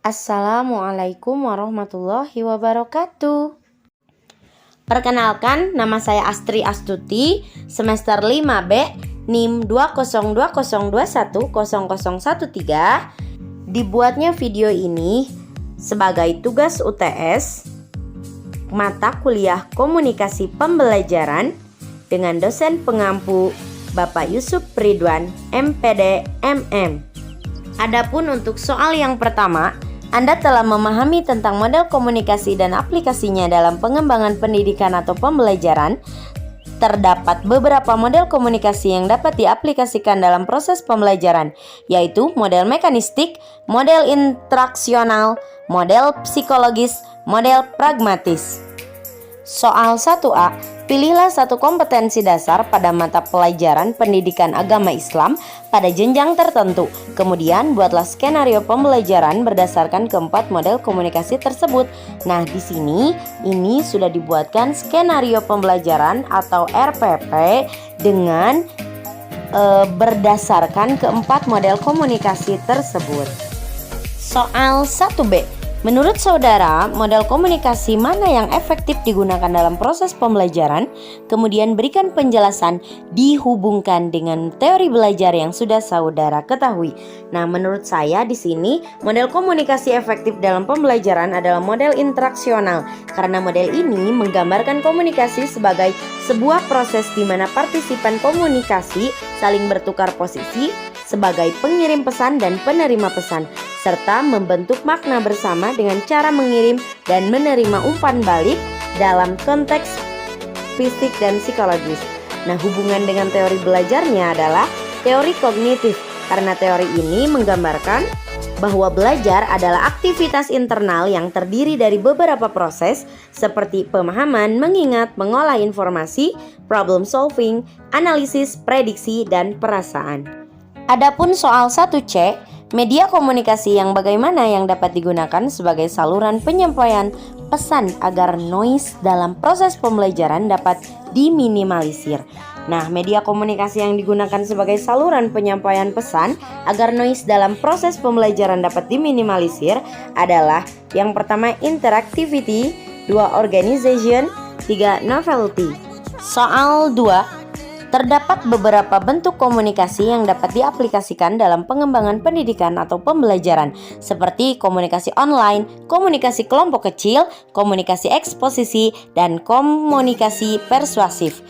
Assalamualaikum warahmatullahi wabarakatuh. Perkenalkan, nama saya Astri Astuti, semester 5B, NIM 20202100113. Dibuatnya video ini sebagai tugas UTS mata kuliah Komunikasi Pembelajaran dengan dosen pengampu Bapak Yusuf Ridwan, MPD, MM. Adapun untuk soal yang pertama, Anda telah memahami tentang model komunikasi dan aplikasinya dalam pengembangan pendidikan atau pembelajaran. Terdapat beberapa model komunikasi yang dapat diaplikasikan dalam proses pembelajaran, yaitu model mekanistik, model interaksional, model psikologis, model pragmatis. Soal 1A, pilihlah satu kompetensi dasar pada mata pelajaran pendidikan agama Islam pada jenjang tertentu. Kemudian buatlah skenario pembelajaran berdasarkan keempat model komunikasi tersebut. Nah, di sini ini sudah dibuatkan skenario pembelajaran atau RPP dengan berdasarkan keempat model komunikasi tersebut. Soal 1B. Menurut saudara, model komunikasi mana yang efektif digunakan dalam proses pembelajaran? Kemudian berikan penjelasan dihubungkan dengan teori belajar yang sudah saudara ketahui. Nah, menurut saya di sini model komunikasi efektif dalam pembelajaran adalah model interaksional, karena model ini menggambarkan komunikasi sebagai sebuah proses di mana partisipan komunikasi saling bertukar posisi sebagai pengirim pesan dan penerima pesan, serta membentuk makna bersama dengan cara mengirim dan menerima umpan balik dalam konteks fisik dan psikologis. Nah, hubungan dengan teori belajarnya adalah teori kognitif, karena teori ini menggambarkan bahwa belajar adalah aktivitas internal yang terdiri dari beberapa proses seperti pemahaman, mengingat, mengolah informasi, problem solving, analisis, prediksi, dan perasaan. Adapun soal 1C, media komunikasi yang bagaimana yang dapat digunakan sebagai saluran penyampaian pesan agar noise dalam proses pembelajaran dapat diminimalisir. Nah, media komunikasi yang digunakan sebagai saluran penyampaian pesan agar noise dalam proses pembelajaran dapat diminimalisir adalah yang pertama interactivity, 2 organization, 3 novelty. Soal 2. Terdapat beberapa bentuk komunikasi yang dapat diaplikasikan dalam pengembangan pendidikan atau pembelajaran, seperti komunikasi online, komunikasi kelompok kecil, komunikasi eksposisi, dan komunikasi persuasif.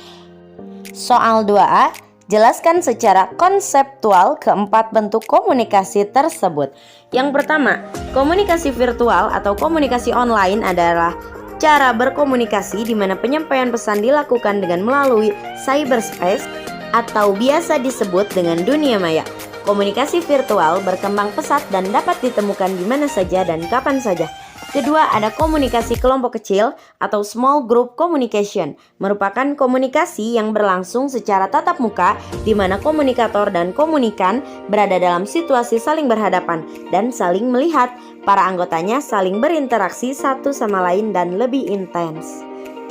Soal 2A, jelaskan secara konseptual keempat bentuk komunikasi tersebut. Yang pertama, komunikasi virtual atau komunikasi online adalah cara berkomunikasi di mana penyampaian pesan dilakukan dengan melalui cyberspace atau biasa disebut dengan dunia maya. Komunikasi virtual berkembang pesat dan dapat ditemukan di mana saja dan kapan saja. Kedua, ada komunikasi kelompok kecil atau small group communication, merupakan komunikasi yang berlangsung secara tatap muka di mana komunikator dan komunikan berada dalam situasi saling berhadapan dan saling melihat. Para anggotanya saling berinteraksi satu sama lain dan lebih intens.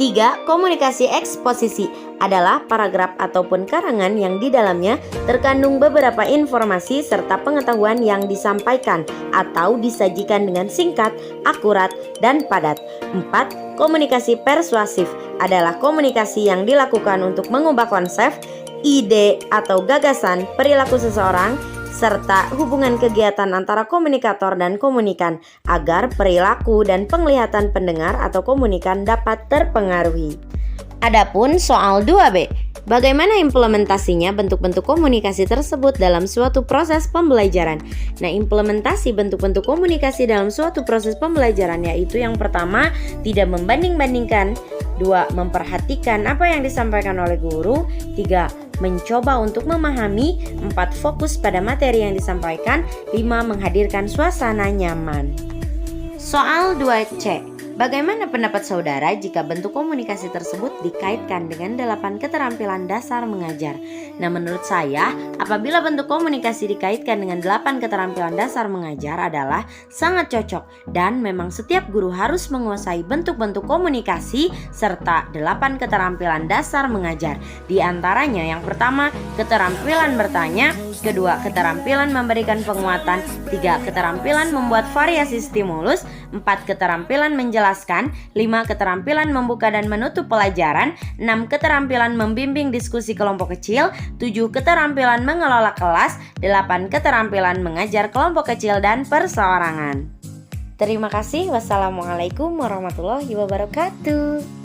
3. Komunikasi eksposisi adalah paragraf ataupun karangan yang di dalamnya terkandung beberapa informasi serta pengetahuan yang disampaikan atau disajikan dengan singkat, akurat, dan padat. 4. Komunikasi persuasif adalah komunikasi yang dilakukan untuk mengubah konsep, ide, atau gagasan perilaku seseorang serta hubungan kegiatan antara komunikator dan komunikan agar perilaku dan penglihatan pendengar atau komunikan dapat terpengaruhi. Adapun soal 2B, bagaimana implementasinya bentuk-bentuk komunikasi tersebut dalam suatu proses pembelajaran? Nah, implementasi bentuk-bentuk komunikasi dalam suatu proses pembelajaran yaitu yang pertama, tidak membanding-bandingkan, 2. Memperhatikan apa yang disampaikan oleh guru, 3. Mencoba untuk memahami, 4. Fokus pada materi yang disampaikan, 5. Menghadirkan suasana nyaman. Soal 2C. Bagaimana pendapat saudara jika bentuk komunikasi tersebut dikaitkan dengan 8 keterampilan dasar mengajar? Nah, menurut saya, apabila bentuk komunikasi dikaitkan dengan 8 keterampilan dasar mengajar adalah sangat cocok dan memang setiap guru harus menguasai bentuk-bentuk komunikasi serta 8 keterampilan dasar mengajar. Di antaranya yang pertama, keterampilan bertanya, kedua, keterampilan memberikan penguatan, tiga, keterampilan membuat variasi stimulus, 4, keterampilan menjelaskan, 5, keterampilan membuka dan menutup pelajaran, 6, keterampilan membimbing diskusi kelompok kecil, 7, keterampilan mengelola kelas, 8, keterampilan mengajar kelompok kecil dan perseorangan. Terima kasih. Wassalamualaikum warahmatullahi wabarakatuh.